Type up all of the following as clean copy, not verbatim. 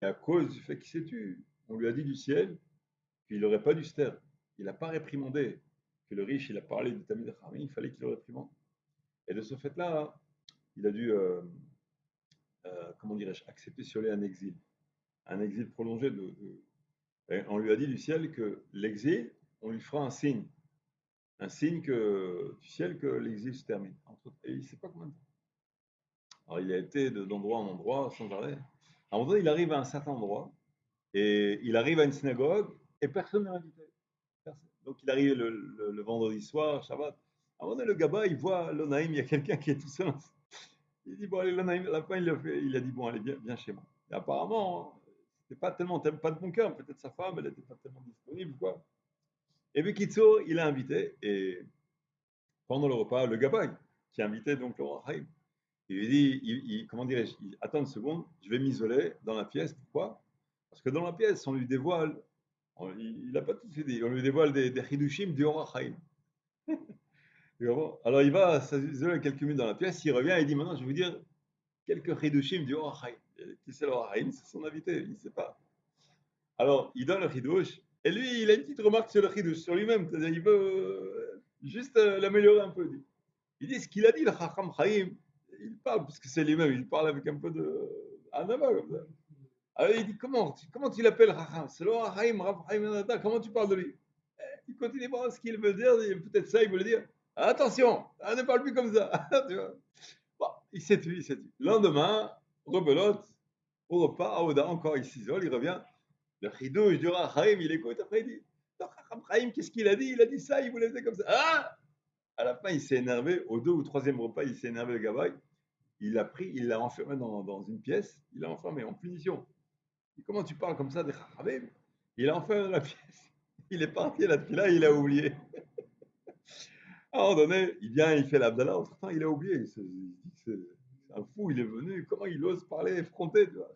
Et à cause du fait qu'il s'est tué, on lui a dit du ciel qu'il n'aurait pas dû se taire. Il n'a pas réprimandé. Que le riche, il a parlé du Tamid Chachamim, il fallait qu'il le réprimande. Et de ce fait-là, il a dû, comment dirais-je, accepter sur lui un exil prolongé et on lui a dit du ciel que l'exil, on lui fera un signe du ciel que l'exil se termine. Et il ne sait pas combien de temps. Alors il a été d'endroit en endroit sans arrêt. À un moment donné, il arrive à un certain endroit et il arrive à une synagogue et personne n'est invité. Personne. Donc il arrive le vendredi soir, Shabbat. À un moment donné, le gaba, il voit l'Onaïm, il y a quelqu'un qui est tout seul. Il dit, bon, allez, l'Onaïm, à la fin, il a dit, bon, allez, viens chez moi. Et apparemment, c'était pas tellement, pas de bon cœur, peut-être sa femme, elle n'était pas tellement disponible, quoi. Et puis Kitsour, il a invité, et pendant le repas, le gaba, qui a invité donc le roi Haïm, il lui dit, comment dirais-je, attends une seconde, je vais m'isoler dans la pièce. Pourquoi? Parce que dans la pièce, on lui dévoile, il n'a pas tout dit, on lui dévoile des hidushim du roi Haïm. Alors il va s'isoler quelques minutes dans la pièce, il revient et il dit maintenant je vais vous dire quelques hidushim du roi Haïm. Qui c'est le roi Haïm? C'est son invité, il ne sait pas. Alors il donne le hidush et lui il a une petite remarque sur le hidush, sur lui-même, c'est-à-dire il veut juste l'améliorer un peu. Il dit ce qu'il a dit le Chacham Haïm, il parle parce que c'est lui-même, il parle avec un peu de anava comme ça. Alors il dit comment tu l'appelles Chacham? C'est le roi Haïm, Rav Haïm, comment tu parles de lui? Il continue à voir ce qu'il veut dire, peut-être ça il veut le dire. Attention, on ne parle plus comme ça. Tu vois. Bon, il s'est tué, il s'est tué. Lendemain, rebelote, au repas, à Oda, encore il s'isole, il revient. Le chidouche du Rahim, il écoute, après il dit, Rahim, qu'est-ce qu'il a dit? Il a dit ça, il voulait faire comme ça. Ah! À la fin, il s'est énervé, au deux ou troisième repas, il s'est énervé le gabaye. Il l'a pris, il l'a enfermé dans une pièce, il l'a enfermé en punition. Et comment tu parles comme ça des Rahim? Il l'a enfermé dans la pièce. Il est parti à la fila, il a oublié. À un moment donné, il vient, il fait l'Abdallah, entre-temps, il a oublié. Il dit que c'est un fou, il est venu, comment il ose parler effronté, tu vois.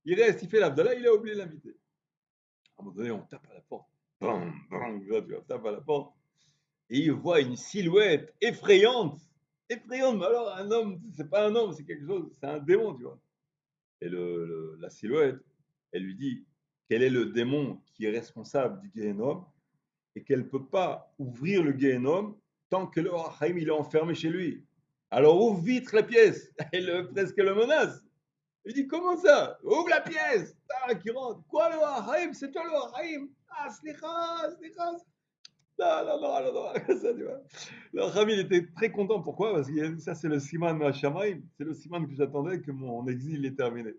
Il reste, il fait l'Abdallah, il a oublié l'invité. À un moment donné, on tape à la porte. Bam, bam, tu vois, on tape à la porte. Et il voit une silhouette effrayante. Effrayante, mais alors un homme, c'est pas un homme, c'est quelque chose, c'est un démon, tu vois. Et la silhouette, elle lui dit quel est le démon qui est responsable du Gehenom et qu'elle ne peut pas ouvrir le Gehenom tant que le Haïm il est enfermé chez lui. Alors ouvre vite la pièce. Elle presque le menace. Il dit comment ça? Ouvre la pièce. Ah, qui rentre. Quoi le Haïm? C'est toi le Haïm? Ah, slicha, slicha. Non, non, non, non, non, ça, tu vois. Le Haïm il était très content. Pourquoi? Parce que ça c'est le siman Hashamaim. C'est le siman que j'attendais que mon exil est terminé.